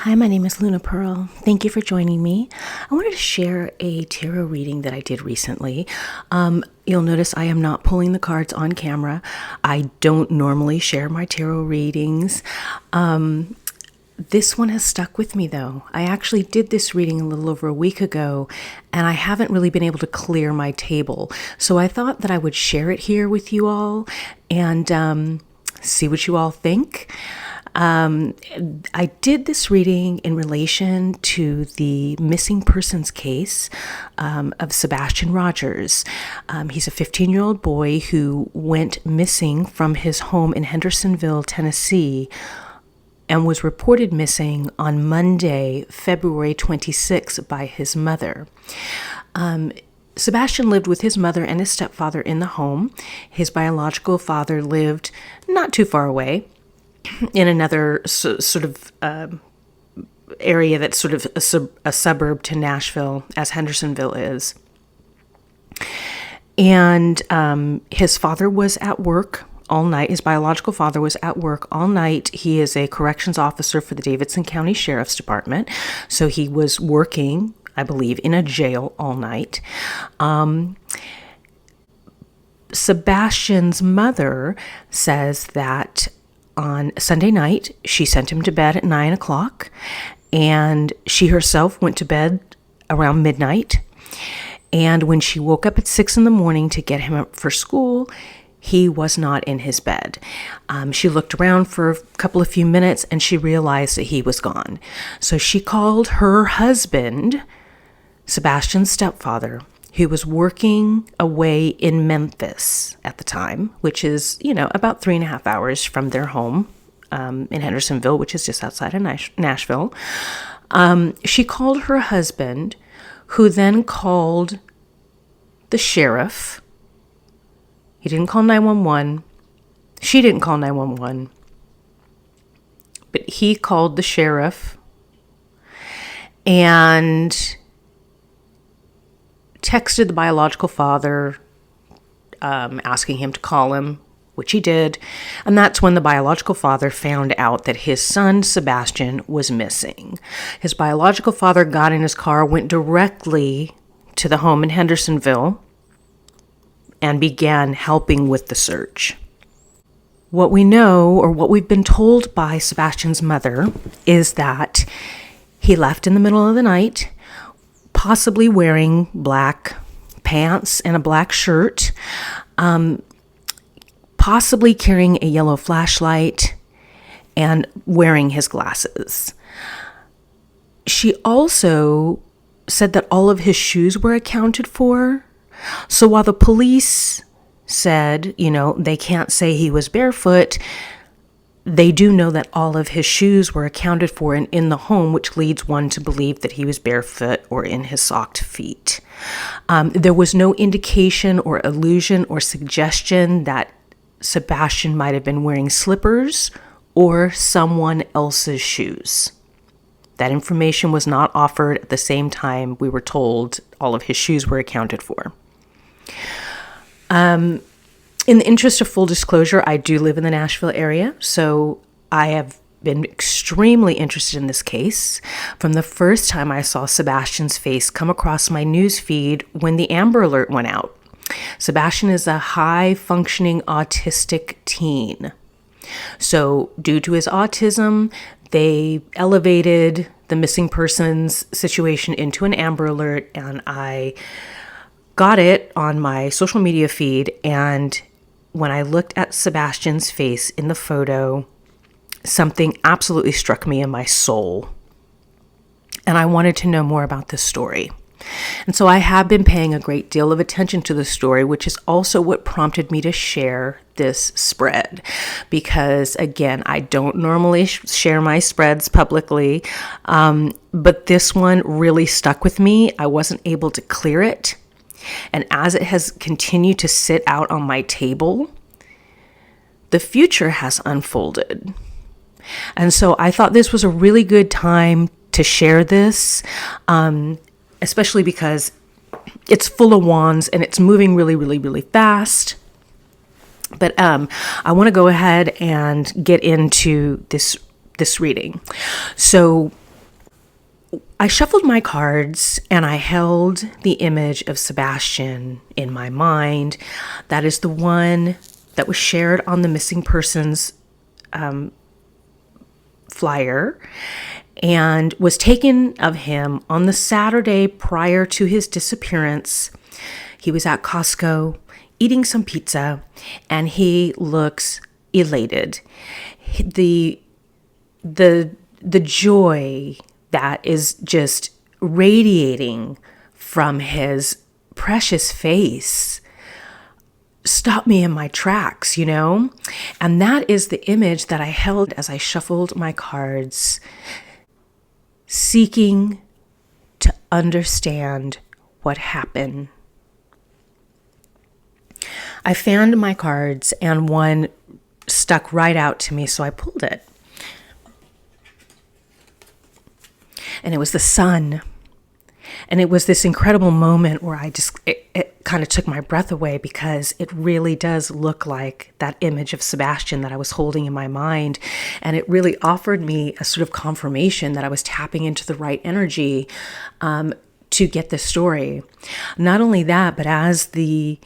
Hi, my name is Luna Pearl. Thank you for joining me. I wanted to share a tarot reading that I did recently. You'll notice I am not pulling the cards on camera. I don't normally share my tarot readings. This one has stuck with me though. I actually did this reading a little over a week ago and I haven't really been able to clear my table. So I thought that I would share it here with you all and see what you all think. I did this reading in relation to the missing persons case of Sebastian Rogers. He's a 15-year-old boy who went missing from his home in Hendersonville, Tennessee, and was reported missing on Monday, February 26 by his mother. Sebastian lived with his mother and his stepfather in the home. His biological father lived not too far away, in another sort of area that's sort of a suburb to Nashville, as Hendersonville is. And his father was at work all night. His biological father was at work all night. He is a corrections officer for the Davidson County Sheriff's Department. So he was working, I believe, in a jail all night. Sebastian's mother says that on Sunday night, she sent him to bed at 9 o'clock, and she herself went to bed around midnight. And when she woke up at 6 in the morning to get him up for school, he was not in his bed. She looked around for a few minutes, and she realized that he was gone. So she called her husband, Sebastian's stepfather, who was working away in Memphis at the time, which is, about 3.5 hours from their home in Hendersonville, which is just outside of Nashville. She called her husband, who then called the sheriff. He didn't call 911. She didn't call 911. But he called the sheriff and texted the biological father, asking him to call him, which he did. And that's when the biological father found out that his son, Sebastian, was missing. His biological father got in his car, went directly to the home in Hendersonville, and began helping with the search. What we know, or what we've been told by Sebastian's mother, is that he left in the middle of the night, possibly wearing black pants and a black shirt, possibly carrying a yellow flashlight and wearing his glasses. She also said that all of his shoes were accounted for. So while the police said, they can't say he was barefoot, they do know that all of his shoes were accounted for and in the home, which leads one to believe that he was barefoot or in his socked feet. There was no indication or allusion or suggestion that Sebastian might have been wearing slippers or someone else's shoes. That information was not offered at the same time we were told all of his shoes were accounted for. In the interest of full disclosure, I do live in the Nashville area, so I have been extremely interested in this case from the first time I saw Sebastian's face come across my news feed when the Amber Alert went out. Sebastian is a high-functioning autistic teen. So due to his autism, they elevated the missing persons situation into an Amber Alert, and I got it on my social media feed, and when I looked at Sebastian's face in the photo, something absolutely struck me in my soul. And I wanted to know more about this story. And so I have been paying a great deal of attention to the story, which is also what prompted me to share this spread. Because again, I don't normally share my spreads publicly, but this one really stuck with me. I wasn't able to clear it. And as it has continued to sit out on my table, the future has unfolded. And so I thought this was a really good time to share this, especially because it's full of wands and it's moving really, really, really fast. But I want to go ahead and get into this reading. So I shuffled my cards and I held the image of Sebastian in my mind. That is the one that was shared on the missing persons flyer and was taken of him on the Saturday prior to his disappearance. He was at Costco eating some pizza and he looks elated. The joy that is just radiating from his precious face stopped me in my tracks, And that is the image that I held as I shuffled my cards, seeking to understand what happened. I fanned my cards and one stuck right out to me, so I pulled it. And it was the sun. And it was this incredible moment where it kind of took my breath away, because it really does look like that image of Sebastian that I was holding in my mind. And it really offered me a sort of confirmation that I was tapping into the right energy to get this story. Not only that, but as the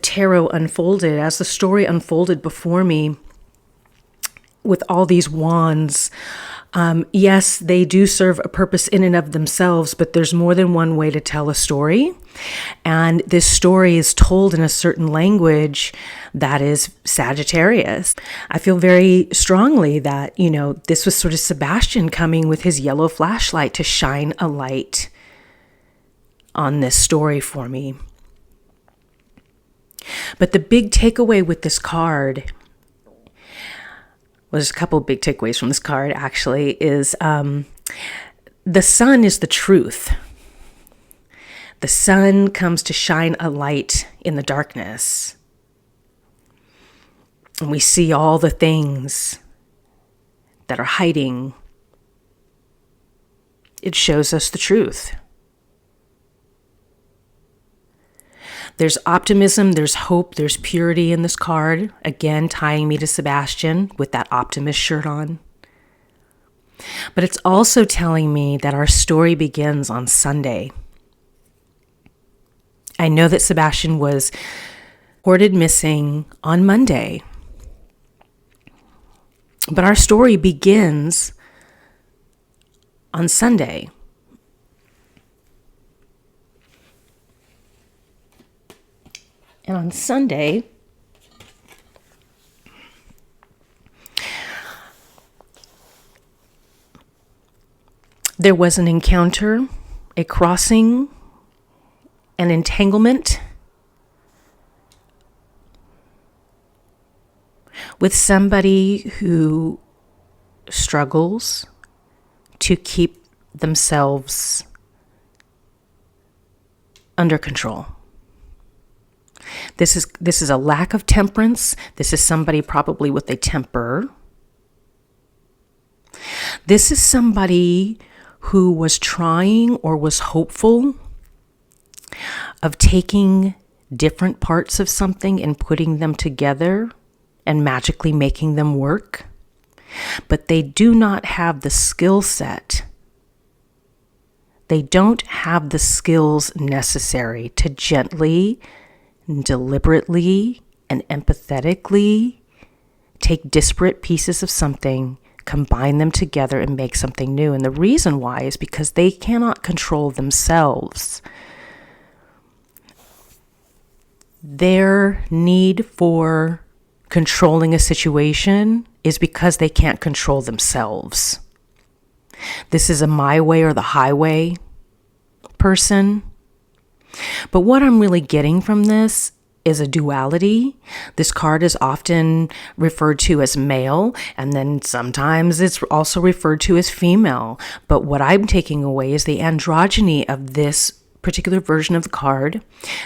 tarot unfolded, as the story unfolded before me with all these wands, yes, they do serve a purpose in and of themselves, but there's more than one way to tell a story. And this story is told in a certain language that is Sagittarius. I feel very strongly that, this was sort of Sebastian coming with his yellow flashlight to shine a light on this story for me. But the big takeaway with this card, well, there's a couple of big takeaways from this card, actually, is the sun is the truth. The sun comes to shine a light in the darkness. And we see all the things that are hiding. It shows us the truth. There's optimism, there's hope, there's purity in this card. Again, tying me to Sebastian with that optimist shirt on. But it's also telling me that our story begins on Sunday. I know that Sebastian was reported missing on Monday. But our story begins on Sunday. And on Sunday, there was an encounter, a crossing, an entanglement with somebody who struggles to keep themselves under control. This is a lack of temperance. This is somebody probably with a temper. This is somebody who was trying or was hopeful of taking different parts of something and putting them together and magically making them work. But they do not have the skill set. They don't have the skills necessary to gently, deliberately, and empathetically take disparate pieces of something, combine them together, and make something new. And the reason why is because they cannot control themselves. Their need for controlling a situation is because they can't control themselves. This is a my way or the highway person. But what I'm really getting from this is a duality. This card is often referred to as male, and then sometimes it's also referred to as female. But what I'm taking away is the androgyny of this particular version of the card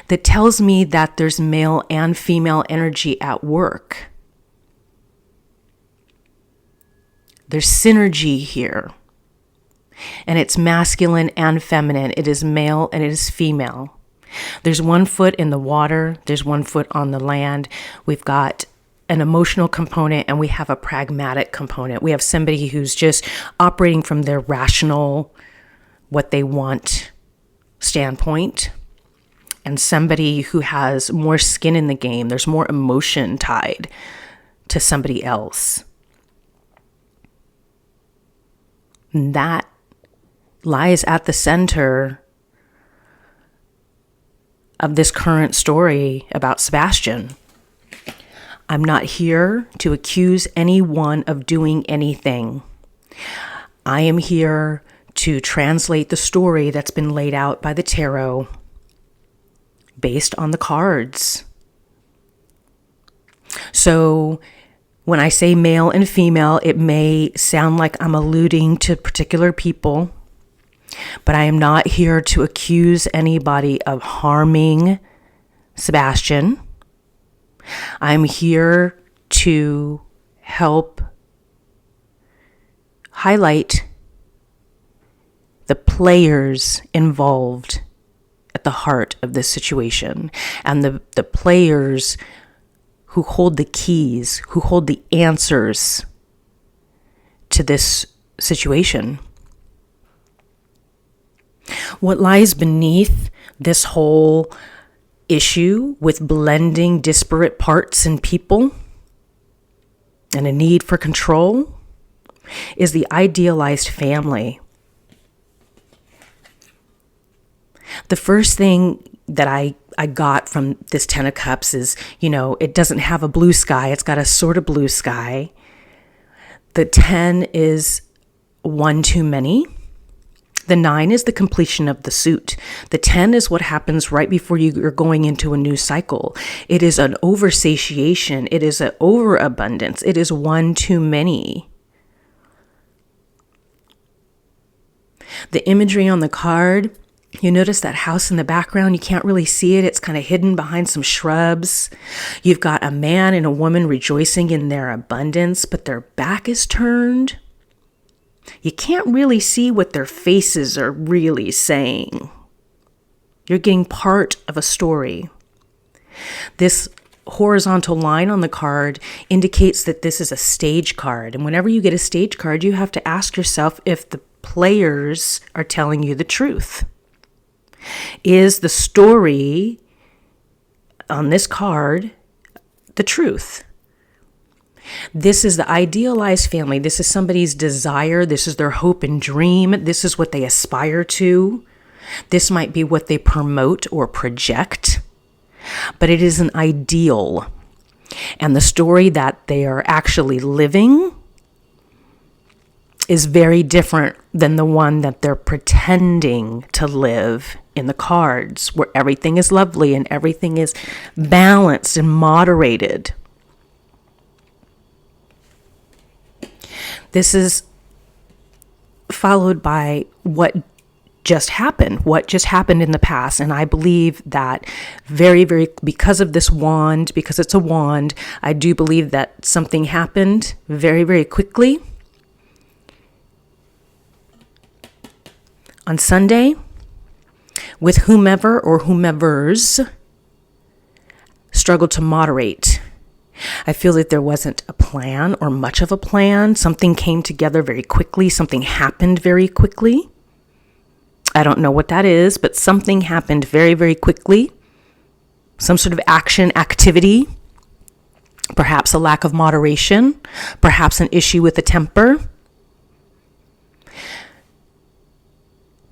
that tells me that there's male and female energy at work. There's synergy here. And it's masculine and feminine. It is male and it is female. There's one foot in the water. There's one foot on the land. We've got an emotional component and we have a pragmatic component. We have somebody who's just operating from their rational, what they want standpoint, and somebody who has more skin in the game. There's more emotion tied to somebody else. And that lies at the center of this current story about Sebastian. I'm not here to accuse anyone of doing anything. I am here to translate the story that's been laid out by the tarot based on the cards. So when I say male and female, it may sound like I'm alluding to particular people, but I am not here to accuse anybody of harming Sebastian. I'm here to help highlight the players involved at the heart of this situation, and the players who hold the keys, who hold the answers to this situation. What lies beneath this whole issue with blending disparate parts and people and a need for control is the idealized family. The first thing that I got from this 10 of Cups is, it doesn't have a blue sky. It's got a sort of blue sky. The 10 is one too many. The 9 is the completion of the suit. The 10 is what happens right before you're going into a new cycle. It is an oversatiation. It is an overabundance. It is one too many. The imagery on the card, you notice that house in the background. You can't really see it. It's kind of hidden behind some shrubs. You've got a man and a woman rejoicing in their abundance, but their back is turned. You can't really see what their faces are really saying. You're getting part of a story. This horizontal line on the card indicates that this is a stage card. And whenever you get a stage card, you have to ask yourself if the players are telling you the truth. Is the story on this card the truth? This is the idealized family. This is somebody's desire. This is their hope and dream. This is what they aspire to. This might be what they promote or project, but it is an ideal. And the story that they are actually living is very different than the one that they're pretending to live in the cards, where everything is lovely and everything is balanced and moderated. This is followed by what just happened in the past. And I believe that because of this wand, because it's a wand, I do believe that something happened very, very quickly. On Sunday, with whomever or whomevers struggled to moderate. I feel that there wasn't a plan or much of a plan. Something came together very quickly. Something happened very quickly. I don't know what that is, but something happened very, very quickly. Some sort of activity, perhaps a lack of moderation, perhaps an issue with the temper.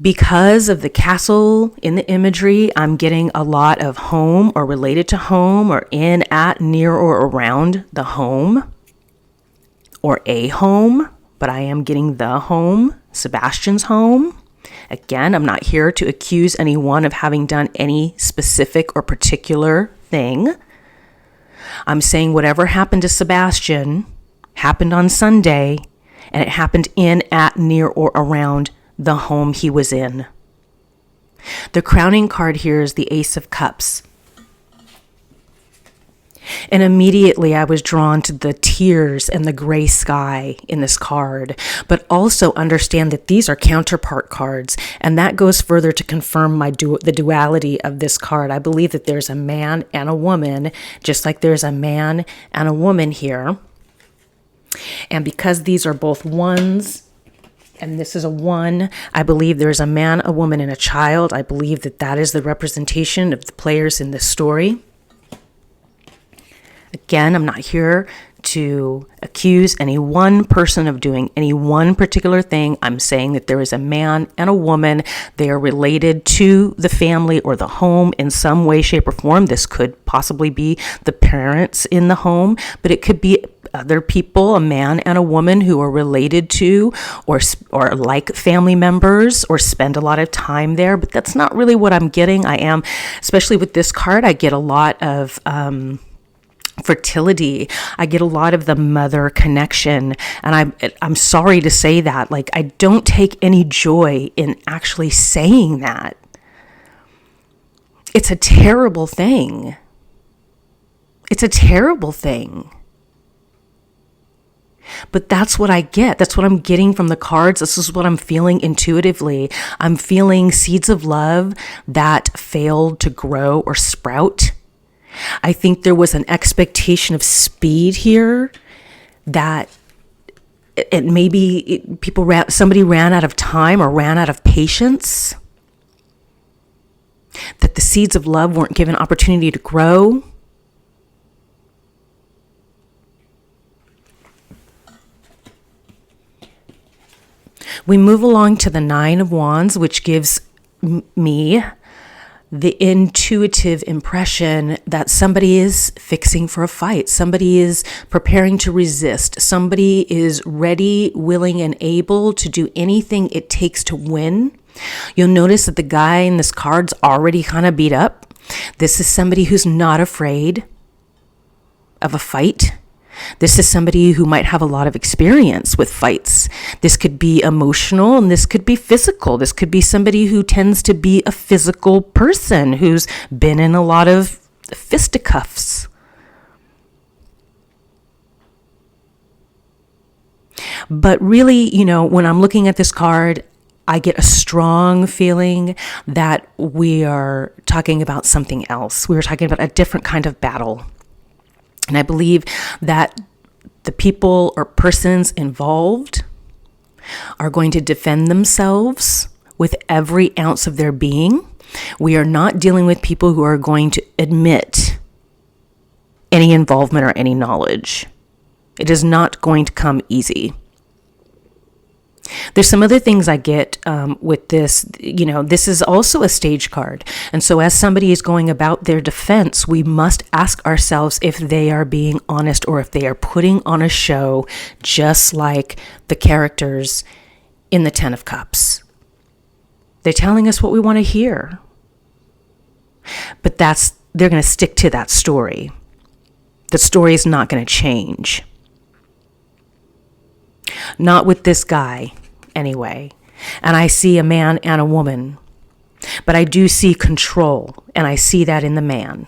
Because of the castle in the imagery, I'm getting a lot of home or related to home or in, at, near, or around the home or a home, but I am getting the home, Sebastian's home. Again, I'm not here to accuse anyone of having done any specific or particular thing. I'm saying whatever happened to Sebastian happened on Sunday, and it happened in, at, near, or around the home he was in. The crowning card here is the Ace of Cups. And immediately I was drawn to the tears and the gray sky in this card, but also understand that these are counterpart cards. And that goes further to confirm the duality of this card. I believe that there's a man and a woman, just like there's a man and a woman here. And because these are both ones, and this is a one, I believe there's a man, a woman, and a child. I believe that that is the representation of the players in this story. Again, I'm not here to accuse any one person of doing any one particular thing. I'm saying that there is a man and a woman. They are related to the family or the home in some way, shape, or form. This could possibly be the parents in the home, but it could be other people, a man and a woman who are related to or like family members or spend a lot of time there. But that's not really what I'm getting. Especially with this card, I get a lot of fertility. I get a lot of the mother connection. And I'm sorry to say that. Like, I don't take any joy in actually saying that. It's a terrible thing. It's a terrible thing. But that's what I get. That's what I'm getting from the cards. This is what I'm feeling intuitively. I'm feeling seeds of love that failed to grow or sprout. I think there was an expectation of speed here that somebody ran out of time or ran out of patience, that the seeds of love weren't given opportunity to grow. We move along to the Nine of Wands, which gives me the intuitive impression that somebody is fixing for a fight. Somebody is preparing to resist. Somebody is ready, willing, and able to do anything it takes to win. You'll notice that the guy in this card's already kind of beat up. This is somebody who's not afraid of a fight. This is somebody who might have a lot of experience with fights. This could be emotional and this could be physical. This could be somebody who tends to be a physical person who's been in a lot of fisticuffs. But really, when I'm looking at this card, I get a strong feeling that we are talking about something else. We are talking about a different kind of battle. And I believe that the people or persons involved are going to defend themselves with every ounce of their being. We are not dealing with people who are going to admit any involvement or any knowledge. It is not going to come easy. There's some other things I get with this. This is also a stage card. And so as somebody is going about their defense, we must ask ourselves if they are being honest or if they are putting on a show, just like the characters in the Ten of Cups. They're telling us what we want to hear. But they're going to stick to that story. The story is not going to change. Not with this guy, anyway. And I see a man and a woman. But I do see control, and I see that in the man.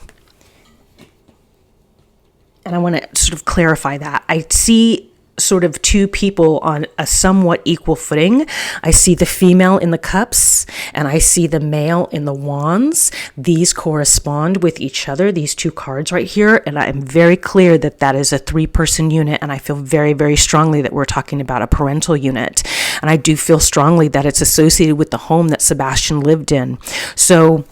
And I want to sort of clarify that. I see sort of two people on a somewhat equal footing. I see the female in the cups and I see the male in the wands. These correspond with each other, these two cards right here. And I'm very clear that that is a 3-person unit. And I feel very, very strongly that we're talking about a parental unit. And I do feel strongly that it's associated with the home that Sebastian lived in. So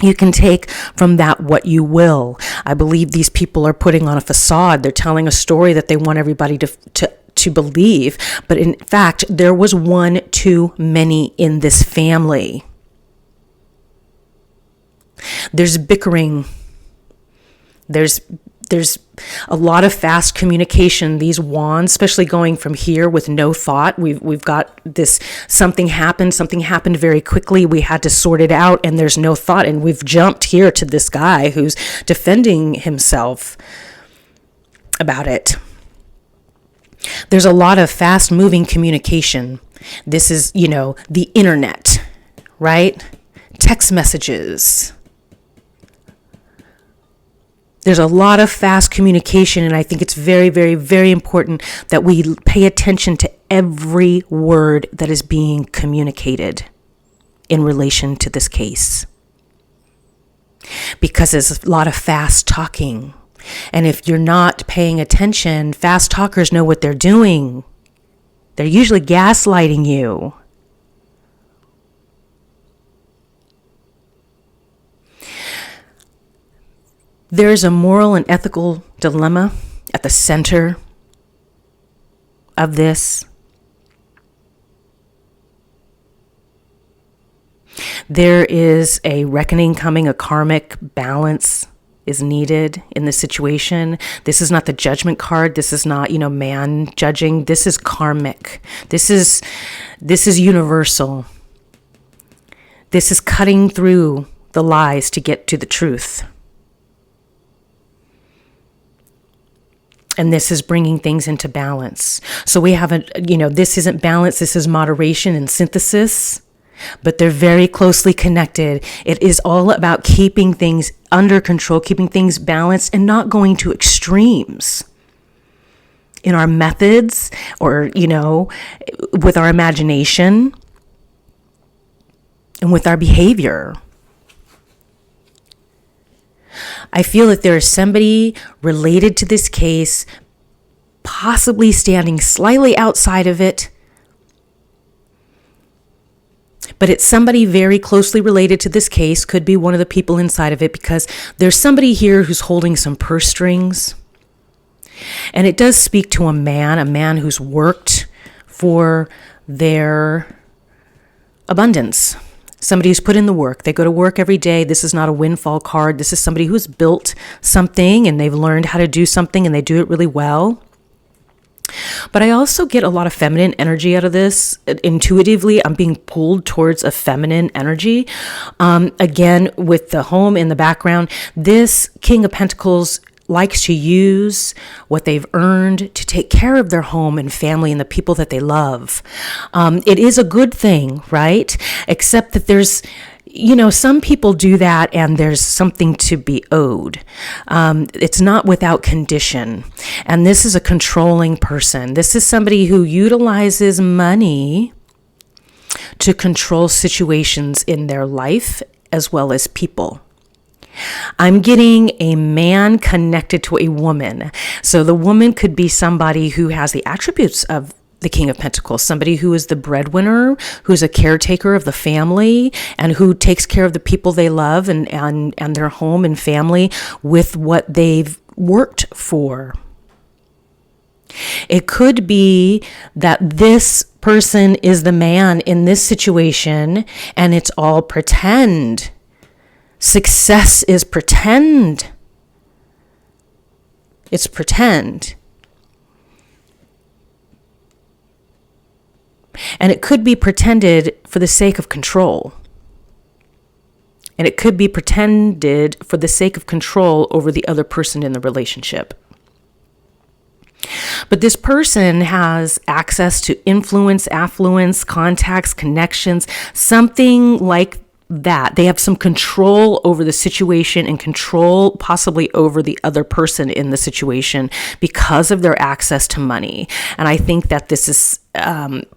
you can take from that what you will. I believe these people are putting on a facade. They're telling a story that they want everybody to believe. But in fact, there was one too many in this family. There's bickering. There's a lot of fast communication. These wands, especially going from here with no thought. We've got this, something happened very quickly. We had to sort it out and there's no thought. And we've jumped here to this guy who's defending himself about it. There's a lot of fast moving communication. This is, the internet, right? Text messages. There's a lot of fast communication, and I think it's very, very, very important that we pay attention to every word that is being communicated in relation to this case. Because there's a lot of fast talking. And if you're not paying attention, fast talkers know what they're doing. They're usually gaslighting you. There is a moral and ethical dilemma at the center of this. There is a reckoning coming, a karmic balance is needed in this situation. This is not the judgment card. This is not, man judging. This is karmic. This is universal. This is cutting through the lies to get to the truth. And this is bringing things into balance. So we have this isn't balance. This is moderation and synthesis. But they're very closely connected. It is all about keeping things under control, keeping things balanced, and not going to extremes in our methods or, with our imagination and with our behavior. I feel that there is somebody related to this case, possibly standing slightly outside of it, but it's somebody very closely related to this case, could be one of the people inside of it, because there's somebody here who's holding some purse strings. And it does speak to a man who's worked for their abundance. Somebody who's put in the work. They go to work every day. This is not a windfall card. This is somebody who's built something and they've learned how to do something and they do it really well. But I also get a lot of feminine energy out of this. Intuitively, I'm being pulled towards a feminine energy. Again, with the home in the background, this King of Pentacles likes to use what they've earned to take care of their home and family and the people that they love. It is a good thing, right? Except that there's, some people do that and there's something to be owed. It's not without condition. And this is a controlling person. This is somebody who utilizes money to control situations in their life as well as people. I'm getting a man connected to a woman. So the woman could be somebody who has the attributes of the King of Pentacles, somebody who is the breadwinner, who's a caretaker of the family, and who takes care of the people they love and their home and family with what they've worked for. It could be that this person is the man in this situation and it's all pretend. Success is pretend. It's pretend. And it could be pretended for the sake of control. And it could be pretended for the sake of control over the other person in the relationship. But this person has access to influence, affluence, contacts, connections, something like that. They have some control over the situation and control possibly over the other person in the situation because of their access to money. And I think that this is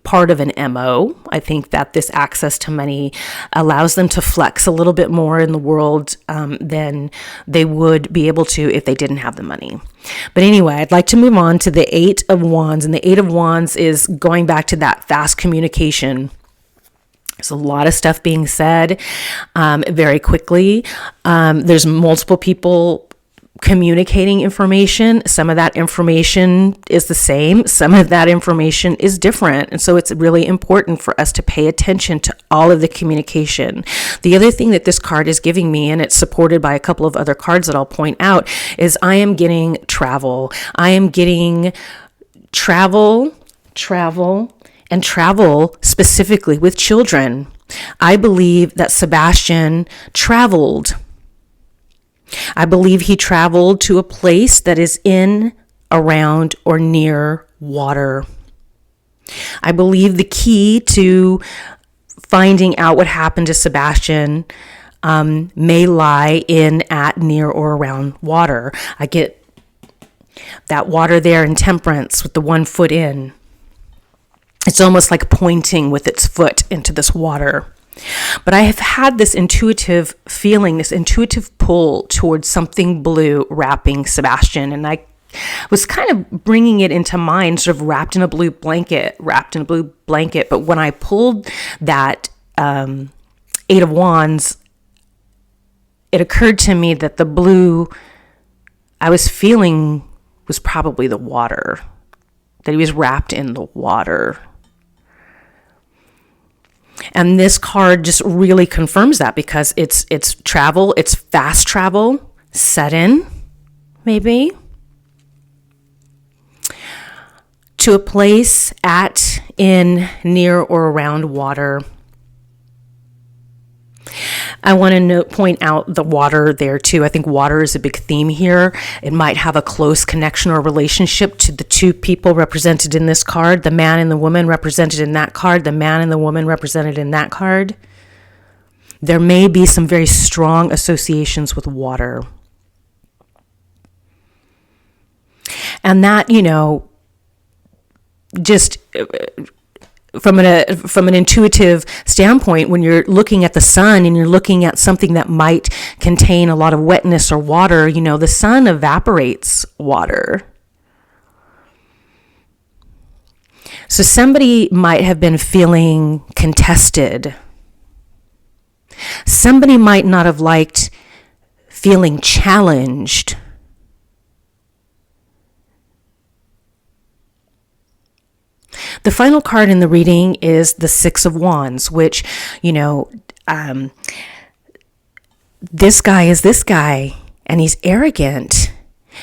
part of an MO. I think that this access to money allows them to flex a little bit more in the world than they would be able to if they didn't have the money. But anyway, I'd like to move on to the Eight of Wands. And the Eight of Wands is going back to that fast communication. There's a lot of stuff being said very quickly. There's multiple people communicating information. Some of that information is the same. Some of that information is different. And so it's really important for us to pay attention to all of the communication. The other thing that this card is giving me, and it's supported by a couple of other cards that I'll point out, is I am getting travel. I am getting travel, and travel specifically with children. I believe that Sebastian traveled. I believe he traveled to a place that is in, around, or near water. I believe the key to finding out what happened to Sebastian may lie in, at, near, or around water. I get that water there in Temperance with the 1 foot in. It's almost like pointing with its foot into this water. But I have had this intuitive feeling, this intuitive pull towards something blue wrapping Sebastian. And I was kind of bringing it into mind, sort of wrapped in a blue blanket. But when I pulled that 8 of Wands, it occurred to me that the blue I was feeling was probably the water, that he was wrapped in the water. And this card just really confirms that, because it's travel, it's fast travel, set in, maybe, to a place at, in, near, or around water. I want to point out the water there too. I think water is a big theme here. It might have a close connection or relationship to the 2 people represented in this card, the man and the woman represented in that card, the man and the woman represented in that card. There may be some very strong associations with water. And that, just from an intuitive standpoint, when you're looking at the sun and you're looking at something that might contain a lot of wetness or water, the sun evaporates water. So somebody might have been feeling contested. Somebody might not have liked feeling challenged. The final card in the reading is the 6 of Wands, which, this guy is this guy, and he's arrogant.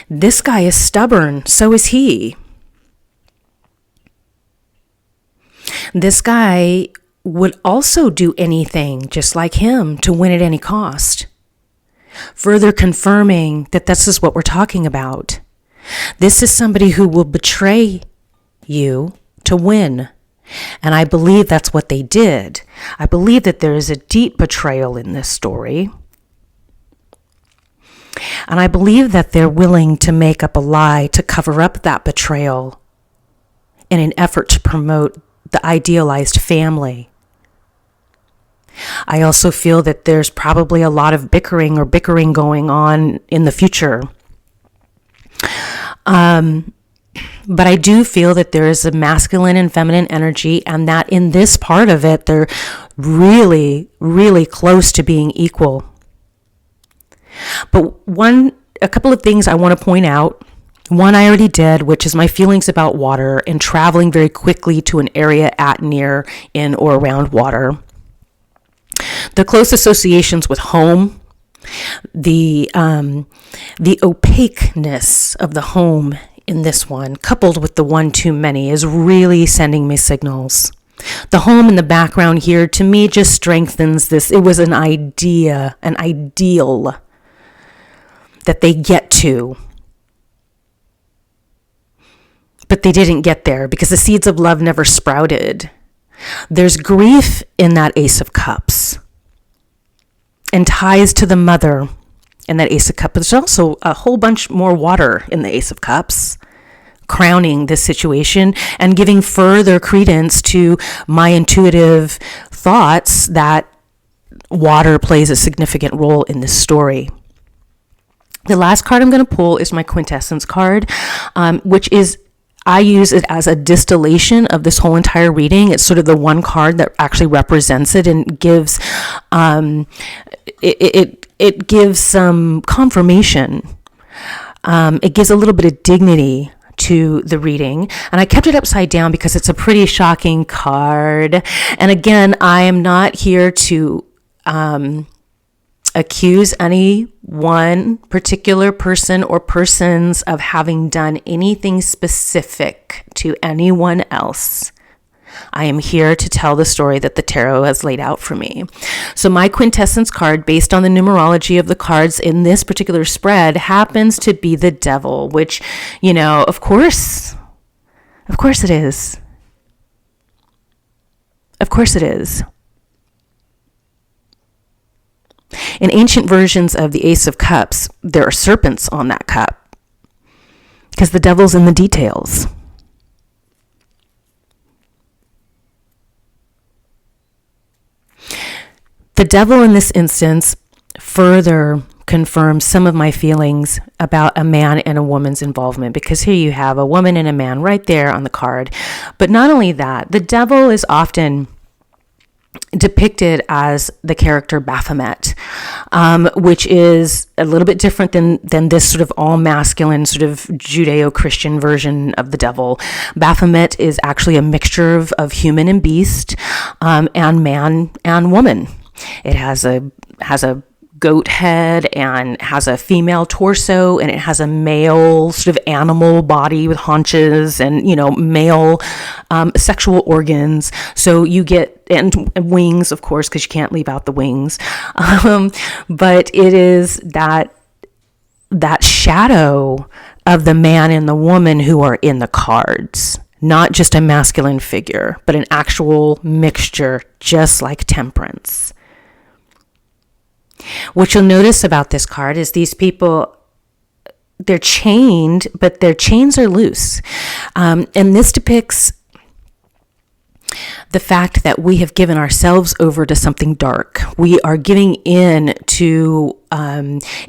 This guy is stubborn, so is he. This guy would also do anything just like him to win at any cost. Further confirming that this is what we're talking about. This is somebody who will betray you to win. And I believe that's what they did. I believe that there is a deep betrayal in this story. And I believe that they're willing to make up a lie to cover up that betrayal in an effort to promote the idealized family. I also feel that there's probably a lot of bickering going on in the future. But I do feel that there is a masculine and feminine energy, and that in this part of it, they're really, really close to being equal. But a couple of things I want to point out. One I already did, which is my feelings about water and traveling very quickly to an area at, near, in, or around water. The close associations with home, the opaqueness of the home in this one, coupled with the 1 too many, is really sending me signals. The home in the background here, to me, just strengthens this. It was an idea, an ideal that they get to. But they didn't get there because the seeds of love never sprouted. There's grief in that Ace of Cups and ties to the mother in that Ace of Cups. There's also a whole bunch more water in the Ace of Cups, crowning this situation and giving further credence to my intuitive thoughts that water plays a significant role in this story. The last card I'm going to pull is my quintessence card, which is, I use it as a distillation of this whole entire reading. It's sort of the one card that actually represents it and gives it gives some confirmation. It gives a little bit of dignity to the reading. And I kept it upside down because it's a pretty shocking card. And again, I am not here to accuse any one particular person or persons of having done anything specific to anyone else. I am here to tell the story that the tarot has laid out for me. So my quintessence card, based on the numerology of the cards in this particular spread, happens to be the Devil, which, you know, of course it is. Of course it is. In ancient versions of the Ace of Cups, there are serpents on that cup because the devil's in the details. The devil in this instance further confirms some of my feelings about a man and a woman's involvement, because here you have a woman and a man right there on the card. But not only that, the devil is often depicted as the character Baphomet, which is a little bit different than this sort of all masculine sort of Judeo-Christian version of the devil. Baphomet is actually a mixture of human and beast, and man and woman. It has a goat head and has a female torso, and it has a male sort of animal body with haunches and, male sexual organs. So you get, and wings, of course, because you can't leave out the wings. But it is that shadow of the man and the woman who are in the cards. Not just a masculine figure, but an actual mixture, just like Temperance. What you'll notice about this card is these people, they're chained, but their chains are loose. And this depicts the fact that we have given ourselves over to something dark. We are giving in to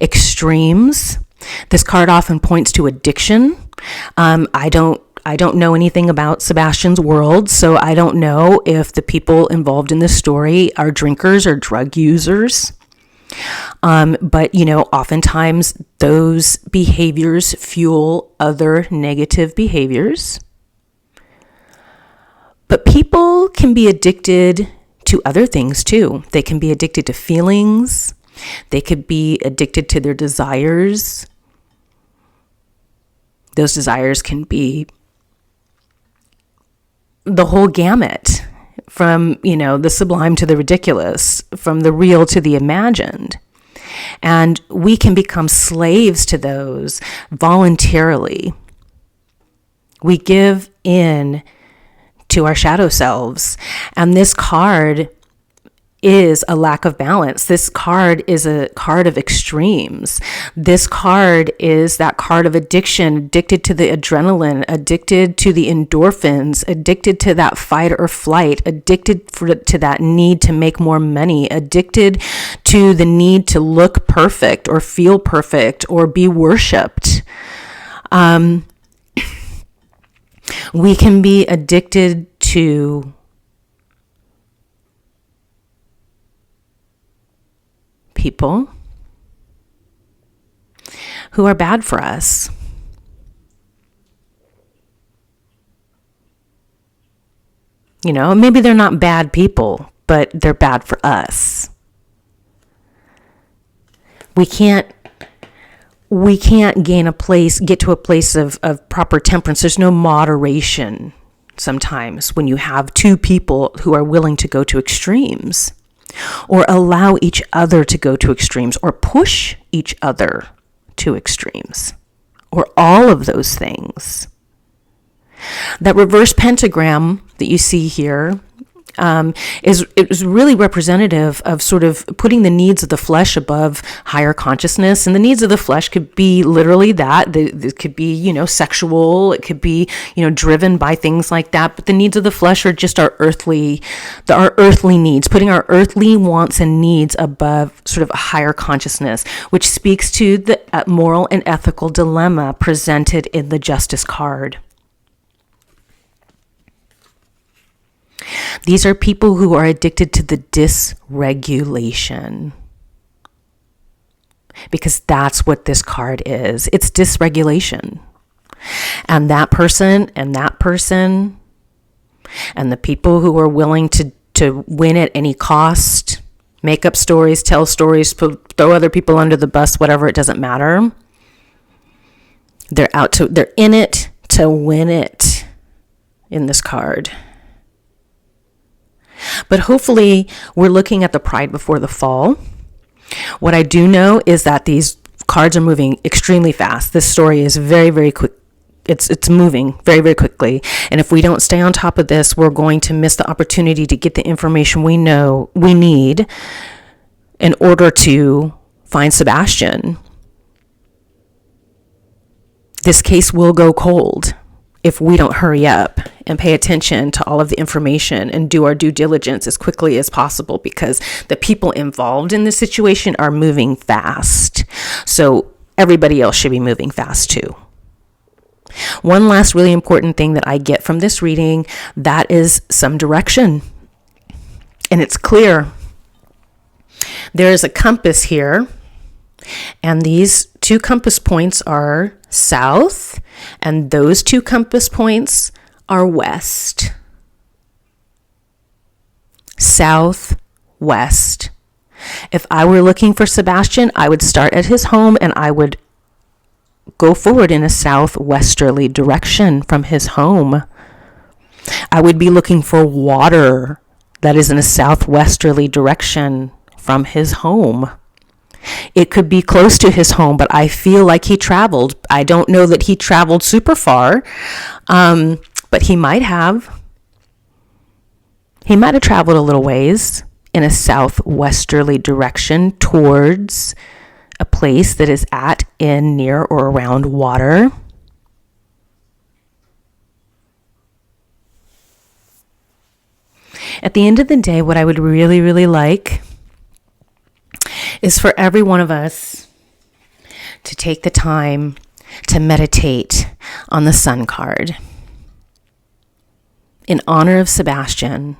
extremes. This card often points to addiction. I don't know anything about Sebastian's world, so I don't know if the people involved in this story are drinkers or drug users. But oftentimes those behaviors fuel other negative behaviors. But people can be addicted to other things too. They can be addicted to feelings. They could be addicted to their desires. Those desires can be the whole gamut. From, the sublime to the ridiculous, from the real to the imagined. And we can become slaves to those voluntarily. We give in to our shadow selves. And this card is a lack of balance. This card is a card of extremes. This card is that card of addiction, addicted to the adrenaline, addicted to the endorphins, addicted to that fight or flight, addicted to that need to make more money, addicted to the need to look perfect or feel perfect or be worshipped. We can be addicted to people who are bad for us. Maybe they're not bad people, but they're bad for us. We can't get to a place of proper temperance. There's no moderation sometimes when you have two people who are willing to go to extremes, or allow each other to go to extremes, or push each other to extremes, or all of those things. That reverse pentagram that you see here is really representative of sort of putting the needs of the flesh above higher consciousness. And the needs of the flesh could be literally that. It could be, sexual. It could be, driven by things like that. But the needs of the flesh are just our earthly needs, putting our earthly wants and needs above sort of a higher consciousness, which speaks to the moral and ethical dilemma presented in the Justice card. These are people who are addicted to the dysregulation, because that's what this card is. It's dysregulation. And that person and the people who are willing to win at any cost, make up stories, tell stories, throw other people under the bus, whatever, it doesn't matter. They're in it to win it in this card. But hopefully we're looking at the pride before the fall. What I do know is that these cards are moving extremely fast. This story is very, very quick. It's moving very, very quickly. And if we don't stay on top of this, we're going to miss the opportunity to get the information we know we need in order to find Sebastian. This case will go cold if we don't hurry up and pay attention to all of the information and do our due diligence as quickly as possible, because the people involved in this situation are moving fast. So everybody else should be moving fast too. One last really important thing that I get from this reading, that is some direction. And it's clear. There is a compass here, and these 2 compass points are south, and those 2 compass points are west. South, west. If I were looking for Sebastian, I would start at his home and I would go forward in a southwesterly direction from his home. I would be looking for water that is in a southwesterly direction from his home. It could be close to his home, but I feel like he traveled. I don't know that he traveled super far, but he might have. He might have traveled a little ways in a southwesterly direction towards a place that is at, in, near, or around water. At the end of the day, what I would really, really like is for every one of us to take the time to meditate on the Sun card. In honor of Sebastian,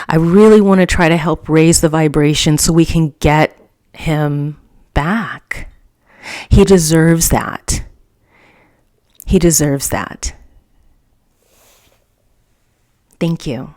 I really want to try to help raise the vibration so we can get him back. He deserves that. He deserves that. Thank you.